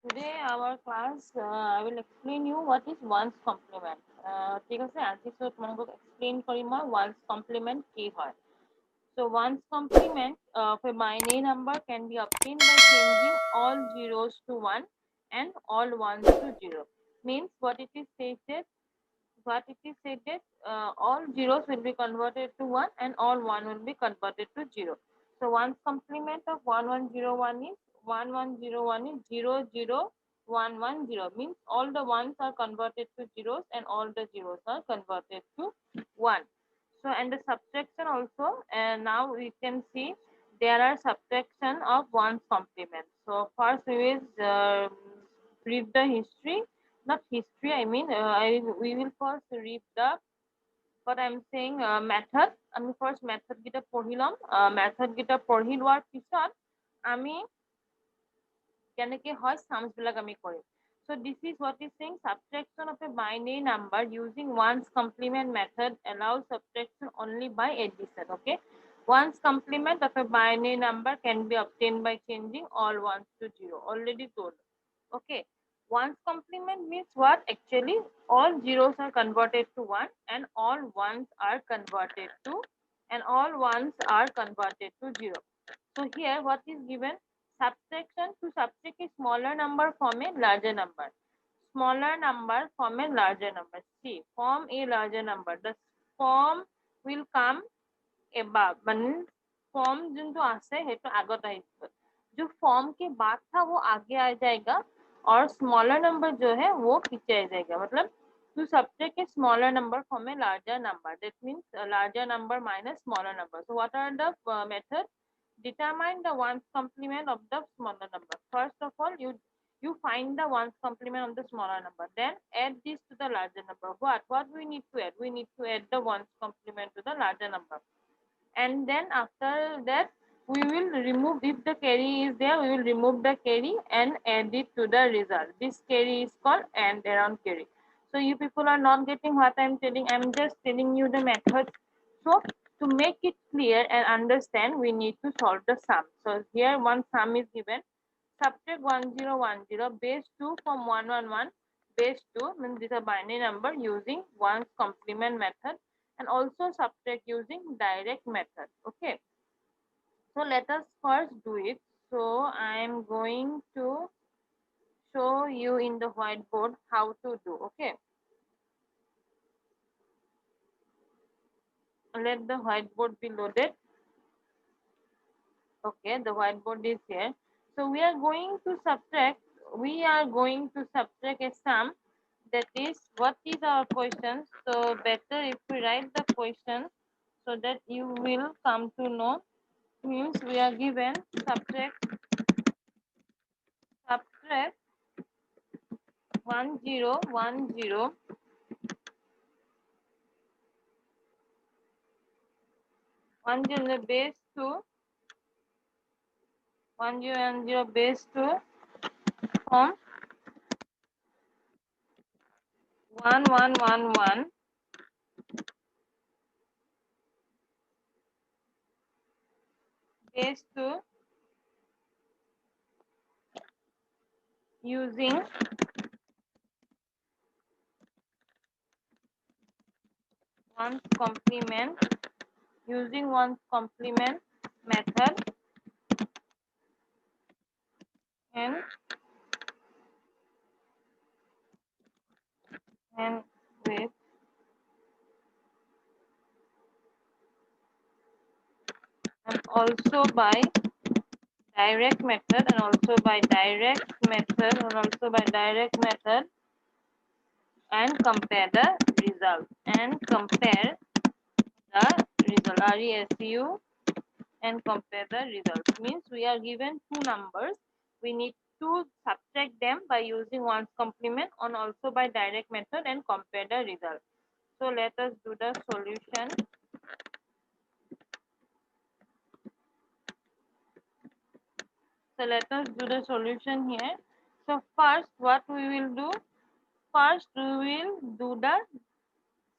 Today our class I will explain you what is ones complement. ঠিক আছে আজি so তোমালোকক explain কৰিম মই ones complement কি হয়. So ones complement of a binary number can be obtained by changing all zeros to 1 and all ones to 0. Means what it is stated, all zeros will be converted to 1 and all 1 will be converted to 0. So one's complement of 1101 is 1101 is 00110, means all the ones are converted to zeros and all the zeros are converted to 1. So and the subtraction also, and now we can see there are subtraction of one's complement. So first we will read the history, not history, I mean we will first read the what I'm saying method. আমি first method গিটা পঢ়ি লম, method গিটা পঢ়ি লোৱাৰ পিছত আমি কেনেকে হয় sums বিলাক আমি কৰিম. So this is what is saying subtraction of a binary number using ones complement method allows subtraction only by addition. Okay, ones complement of a binary number can be obtained by changing all ones to 0. Already told. Okay, ones complement means what? Actually, all zeros are converted to 1 and all ones are converted to 0. So here what is given? Subtraction, to subtract a smaller number from a larger number. Smaller number from a larger number. See, from a larger number. The form will come above. মানে form जो आसे है तो आगत आएगा. जो form के बाद था वो आगे आ जाएगा और smaller number जो है वो पीछे आ जाएगा. मतलब to subtract a smaller number from a larger number. That means a larger number minus smaller number. So what are the methods? Determine the ones complement of the smaller number. First of all, you find the ones complement of the smaller number. Then add this to the larger number. What we need to add? We need to add the ones complement to the larger number. And then after that, we will remove, if the carry is there, we will remove the carry and add it to the result. This carry is called and around carry. So you people are not getting what I'm telling. I'm just telling you the method. So to make it clear and understand, we need to solve the sum. So here one sum is given. Subtract 1010 base 2 from 111 base 2, means this is a binary number using ones complement method, and also subtract using direct method. Okay, so let us first do it. So I am going to show you in the whiteboard how to do. Okay, let the whiteboard be loaded. Okay, the whiteboard is here. So we are going to subtract a sum. That is, what is our question? So better if we write the question so that you will come to know. Means we are given subtract 1010 base 2 1010 base 2 from 1111 base 2 using one's complement method and with and also by direct method and also by direct method and compare the result RESU and compare the results. Means we are given two numbers, we need to subtract them by using one's complement and also by direct method and compare the result. So let us do the solution. So let us do the solution here. So first what we will do? First we will do the,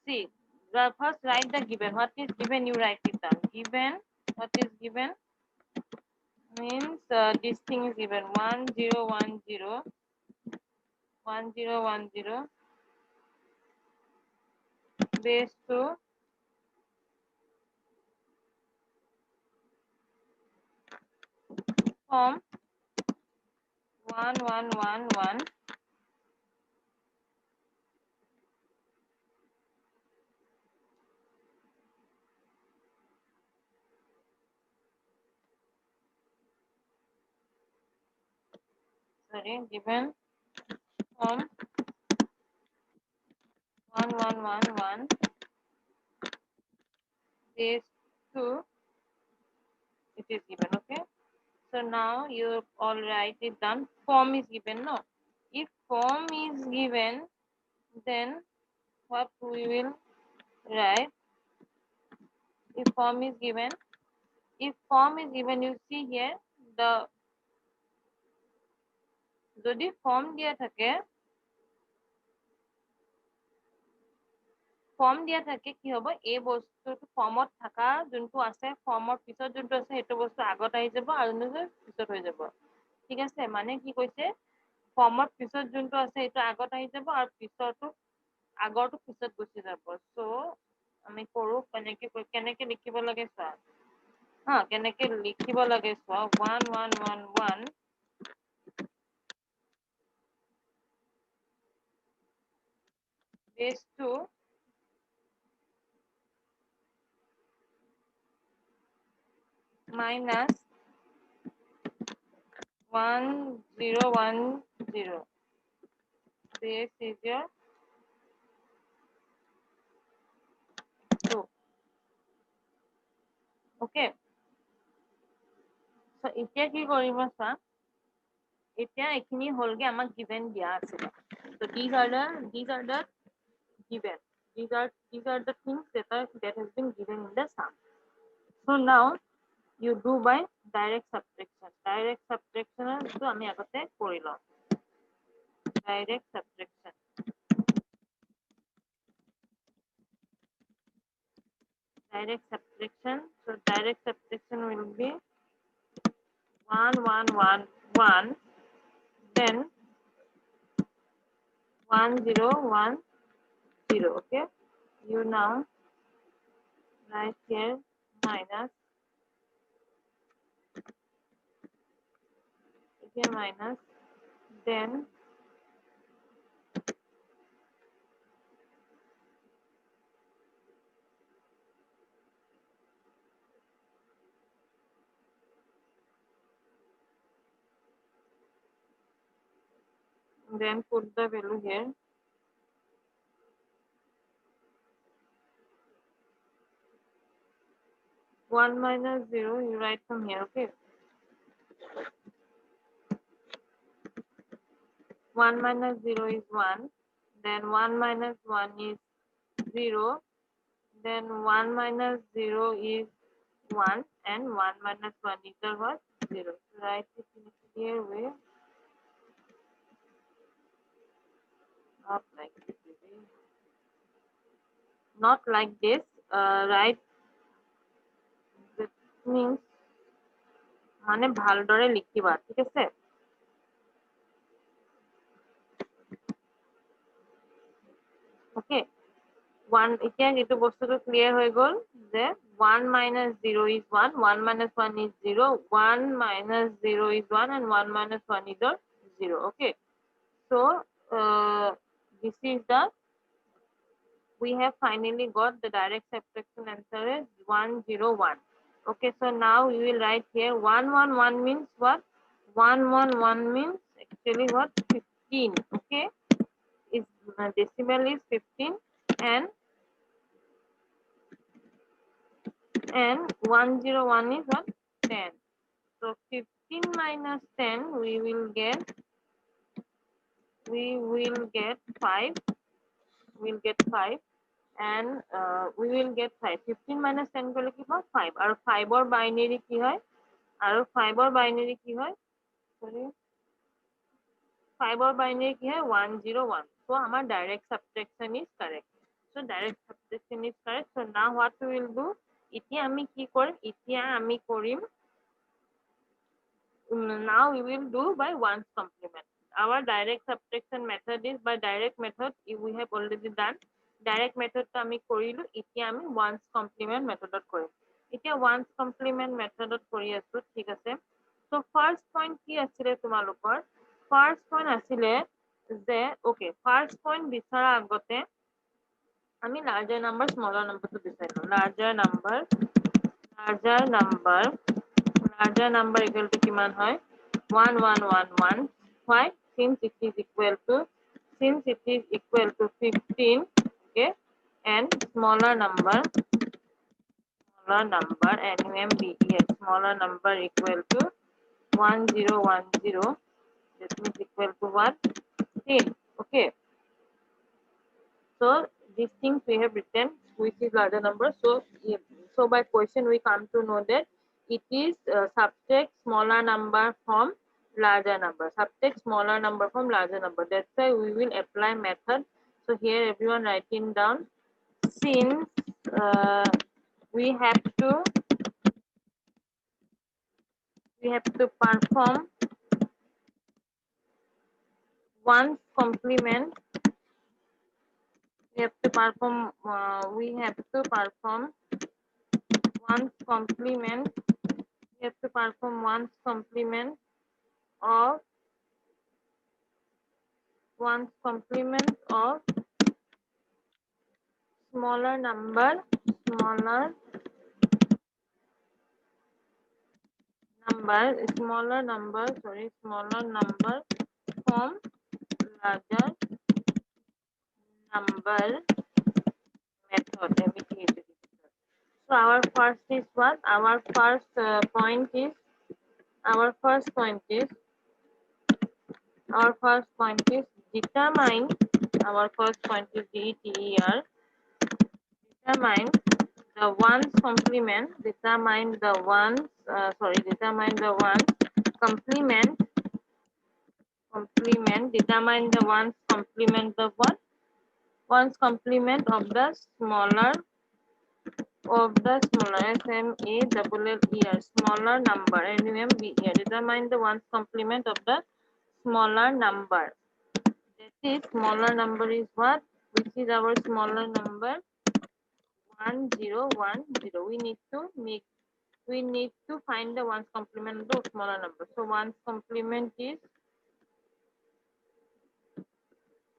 see, first write the given. What is given, you write it down. Given, what is given? Means this thing is given 1010 1010 base 2 form 1111 given form 1111 base 2 it is given. Okay, so now you all write it down. Form is given. No, if form is given, then what we will write? If form is given, you see here the যদি form দিয়া থাকে কি হ'ব এই বস্তুটো ফর্মত থাকা যোনটো আছে ফর্মৰ পিছত যোনটো আছে সেইটো বস্তু আগত আহি যাব আৰু যোনটো পিছত হৈ যাব ঠিক আছে মানে কি কৈছে ফর্মৰ পিছত যোনটো আছে সেইটো আগত আহি যাব আৰু পিছৰটো আগৰটো পিছত গুচি যাব সো আমি কৰো কেনেকে লিখিব লাগে চোৱা হা কেনেকে লিখিব লাগে চোৱা 1111 base 2 minus 1010 this is your 2 okay so এতিয়া কি কৰিব চা এতিয়া এখিনি হলগে আমাক given দিয়া আছে so these are the given these are the things that has been given in the sum so now you do by direct subtraction so আমি আগতে কৰি লম direct subtraction so direct subtraction will be 1111 then 1010 okay you now write here minus again minus then put the value here 1 minus 0 you write from here okay 1 minus 0 is 1 then 1 minus 1 is 0 then 1 minus 0 is 1 and 1 minus 1 equal what 0 write it in a clear way not like this right that means মানে ভালদৰে লিখিবা ঠিক আছে ওকে 1 এতিয়া এটো বস্তুটো clear হৈ গল যে 1 minus 0 is 1 1 minus 1 is 0 1 minus 0 is 1 and 1 minus 1 is 0 okay so this is the we have finally got the direct subtraction answer is 101 okay so now we will write here 111 means what 111 means actually what 15 okay is decimal is 15 and 101 is what 10 so 15 minus 10 we will get 5 we'll get 5 and we will get 5 15 minus 10 করলে কি হয় 5 আর 5 or binary কি হয় আর 5 or binary কি হয় sorry 5 or binary কি হয় 101 so our direct subtraction is correct so direct subtraction is correct so now what we will do এতিয়া আমি কি কৰিম now we will do by ones complement our direct subtraction method is by direct method we have already done. Direct method to আমি কৰিলো এতিয়া আমি ones complement method কৰিম এতিয়া ones complement method কৰি আছো ঠিক আছে so first point কি আছিল তোমালোকৰ first point আছিল যে okay first point বিচাৰা আগতে আমি larger number smaller number to বিচাৰিলো larger number equal to কিমান হয় 1111 why since it is equal to 15 okay and smaller number NUMBER smaller number equal to 1010 that means equal to what 10 okay so these things we have written which is larger number so by question we come to know that it is subtract smaller number from larger number subtract smaller number from larger number that's why we will apply method so here everyone writing down since we have to perform ones complement we have to perform ones complement we have to perform ones complement of smaller number smaller number from larger number method so our first is what our first point is determine our first point is DETER determine the ones complement determine the ones determine the ones complement determine the ones complement the what ones complement of the smaller SMALLER smaller number NUMBER determine the ones complement of the smaller number that is smaller number is what which is our smaller number 1010 we need to find the ones complement of the smaller number so ones complement is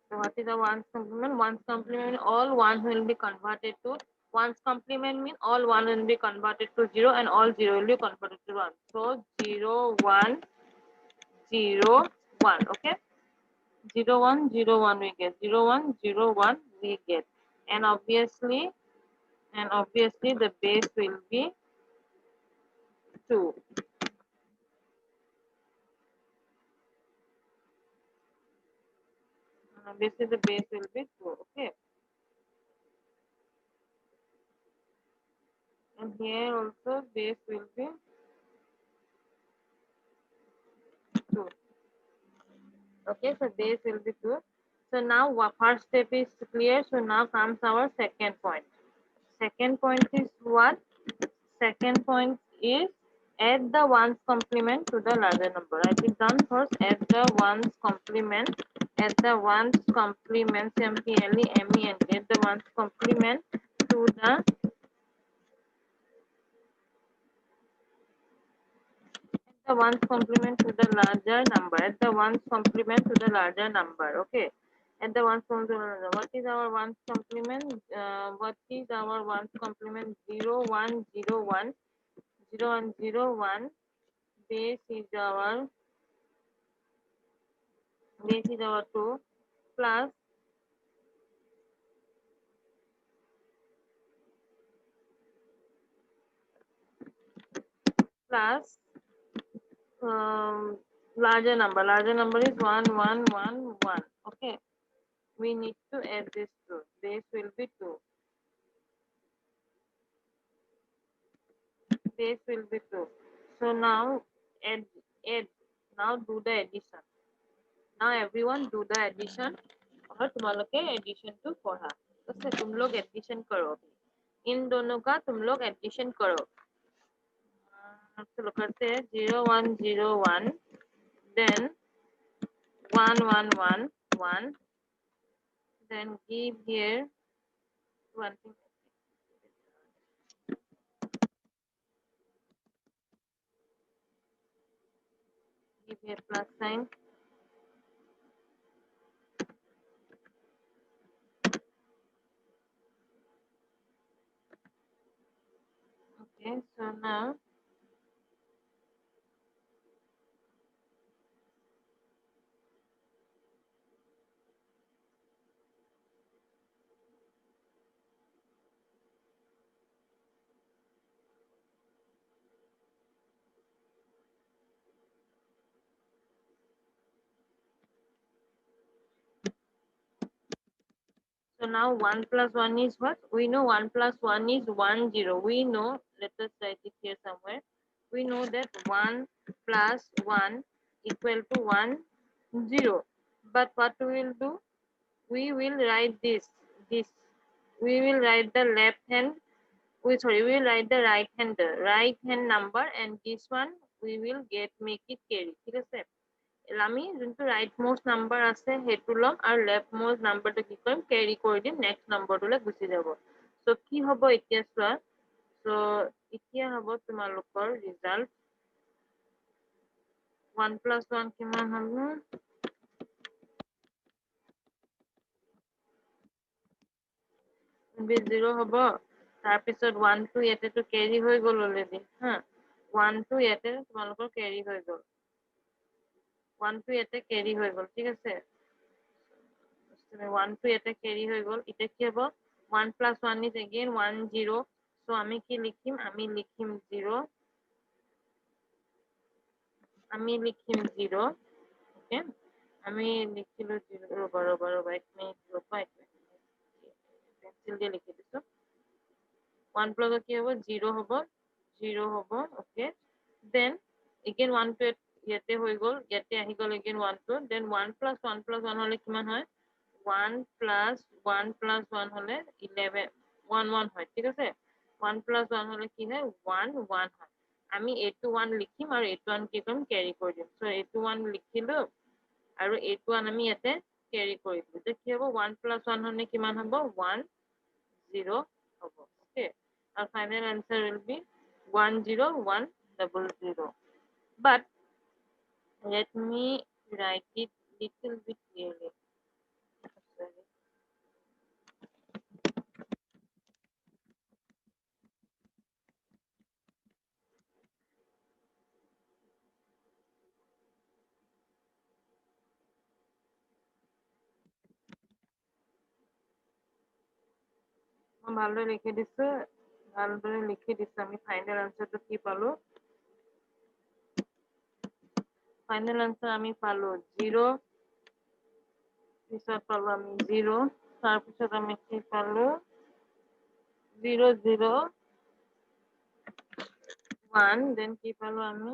so what is the ones complement ones complement all ones will be converted to ones complement mean all one will be converted to 0 and all 0 will be converted to 1 so 0 1 0 1 okay 0 1 0 1 we get 0 1 0 1 we get and obviously the base will be 2 and obviously the base will be 2 okay and here also base will be 2 okay so base will be 2 so now first step is clear so now comes our second point is what second point is add the ones complement to the larger number I think done first add the ones complement simply MEN add the ones complement to the ones complement to the larger number add the ones complement to the larger number okay add the ones complement what is our ones complement 0 1 0 1 0 1 0 1 base is our 2 plus larger number is 1 1 1 1 okay we need to add this 2 base will be 2 so now add now do the addition now everyone do the addition और तुम्हारे addition to पढ़ा तो तुम लोग addition करो इन दोनों का तुम लोग addition करो चलो करते हैं 0 1 0 1 then 1 1 1 1, then give here one thing, give here plus sign. Okay, so now so now 1 plus 1 is what? We know 1 plus 1 is 1 0. We know, let us write it here somewhere. We know that 1 plus 1 equal to 1 0. But what we will do? We will write this. We will write the left hand. We will write the right hand number, and this one we will make it carry. ঠিক আছে? আমি যোনটো right most number আছে সেইটো ল'ম আৰু left most নাম্বাৰটো কি কৰিম কেৰি কৰি দিম নেক্সট নম্বৰটোলৈ গুচি যাব চ' কি হ'ব এতিয়া চোৱা চ' এতিয়া হ'ব তোমালোকৰ ৰিজাল্ট 1 plus 1 কিমান হ'ব 0 হ'ব তাৰপিছত 1 টো ইয়াতেতো কেৰি হৈ গ'ল অলৰেডি হা 1 টো ইয়াতে তোমালোকৰ কেৰি হৈ গ'ল 1 টো ইয়াতে কেৰি হৈ গ'ল ঠিক আছে 1 টো ইয়াতে কেৰি হৈ গ'ল এতিয়া কি হ'ব 1 plus 1 is again 1 0 so আমি কি লিখিম 0 আমি লিখিম 0 ওকে আমি লিখিলো 0 ৰবা এক মিনিট ৰবা পেন্সিল দিয়ে লিখি দিছো 1 plus কি হ'ব 0 হ'ব ওকে দেন again 1 টো ইয়াতে হৈ গ'ল ইয়াতে আহি গ'ল again 1 টো দেন 1 plus 1 হলে কিমান হয় 1 plus 1 হলে 11 1 1 হয় ঠিক আছে 1 plus 1 হলে কি হয় 1 1 হয় আমি এইটো 1 লিখিম আৰু এইটো 1 কি কৰিম কেৰি কৰি দিম চ' এইটো 1 লিখিলো আৰু এইটো 1 আমি ইয়াতে কেৰি কৰি দিম যে কি হ'ব 1 plus 1 হলে কিমান হ'ব 1 0 হ'ব okay our final answer will be 10100 but let me write it little bit clearly মই ভালদৰে লিখি দিছো আমি ফাইনেল আনসাৰটো কি পালো ফাইনেল আনসাৰ আমি পালো 0 পিছত পালো আমি 0 তাৰপিছত আমি কি পালো 0 0 1 দেন কি পালো আমি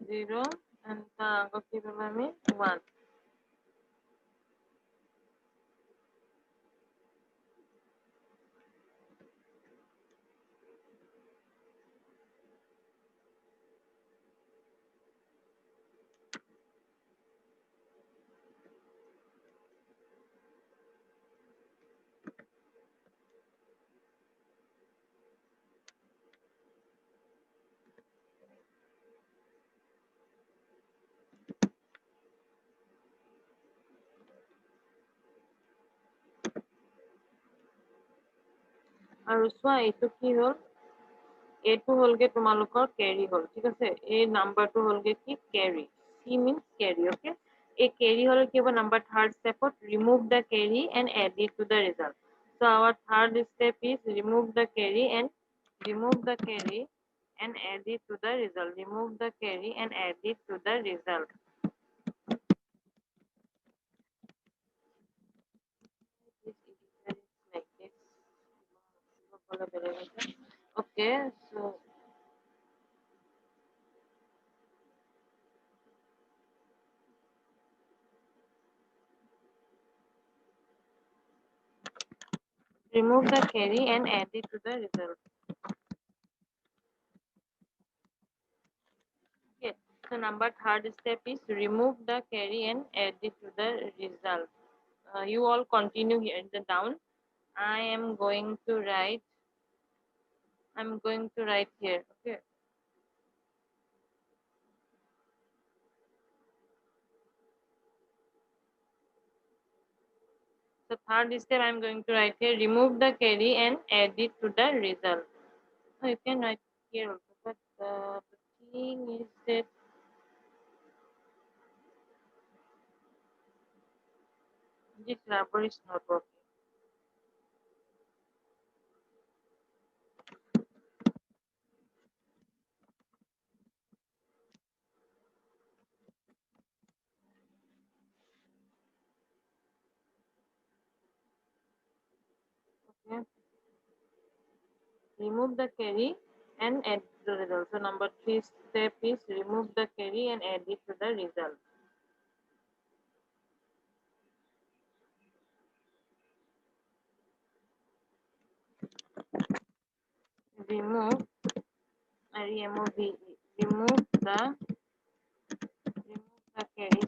0 and তাৰ আগত কি পালো আমি 1 আৰু চোৱা এইটো কি হ'ল এইটো হ'লগে তোমালোকৰ কেৰি হ'ল ঠিক আছে এই নাম্বাৰটো হ'লগে কি কেৰি চি মিন্স কেৰি ওকে এই কেৰি হ'লে কি হ'ব নাম্বাৰ থাৰ্ড ষ্টেপত remove the carry and add it to the result so' our third step is remove the carry and add it to the result remove the carry and add it to the result like this okay so remove the carry and add it to the result okay so So number third step is remove the carry and add it to the result. You all continue here in the down. I am going to write. I'm going to write here. Okay. So third step I'm going to write here. Remove the carry and add it to the result. So you can write here also, but the thing is that this rubber is not working. Okay. Remove the carry and add the result. So number three step is remove the carry and add it to the result. Remove remove the carry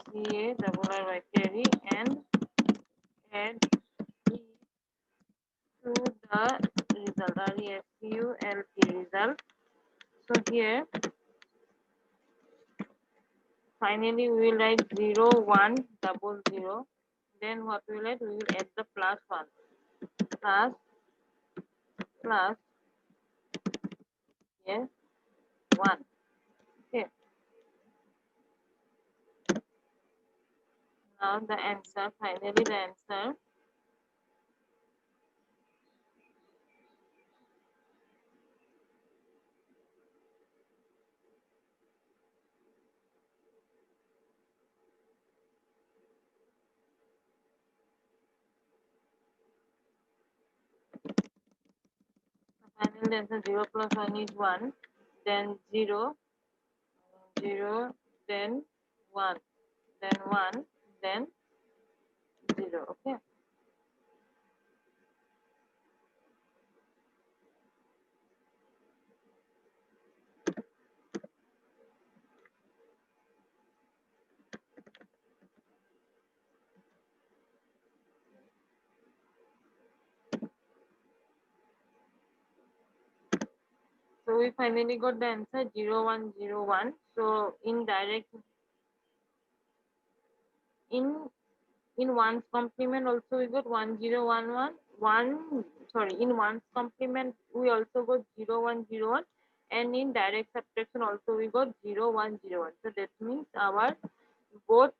carry and add it to the result. So here finally we will write 0 1 double 0. Then what we will write? We will add the plus 1 plus plus here 1. Okay. Now the answer, finally the answer. Final answer 0 plus 1 is 1, then 0, 0, then 1, then 1, then 0. Okay. So we finally got the answer 0 1 0 1. So in in one's complement also we got 1 0 1 1 1. Sorry, in one's complement we also got 0 1 0 1, and in direct subtraction also we got 0 1 0 1. So that means our both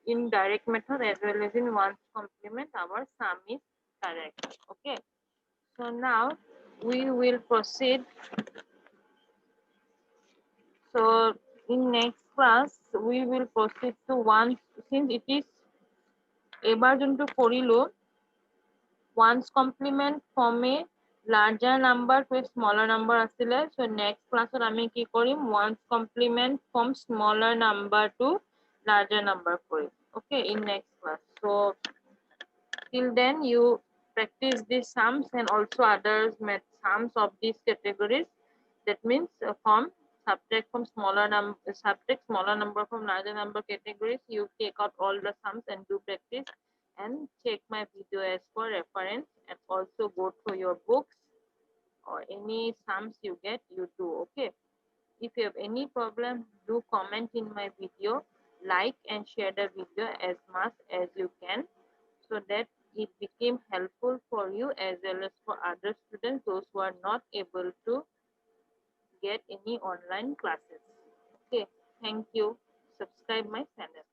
in direct method as well as in one's complement our sum is correct. Okay. So now we will proceed. So in next class we will proceed to one, since it is এবার যোনটো কৰিলো ones complement from a larger number to a smaller number asile. So next class আমি কি কৰিম ones complement from smaller number to larger number Karim. Okay, in next class. So till then you practice these sums and also others sums of these categories. That means subtract smaller number from larger number categories. You take out all the sums and do practice, and check my video as for reference, and also go through your books or any sums you get, you do. Okay. If you have any problem, do comment in my video, like and share the video as much as you can, so that it became helpful for you as well as for other students, those who are not able to get any online classes. Okay, thank you. Subscribe my channel.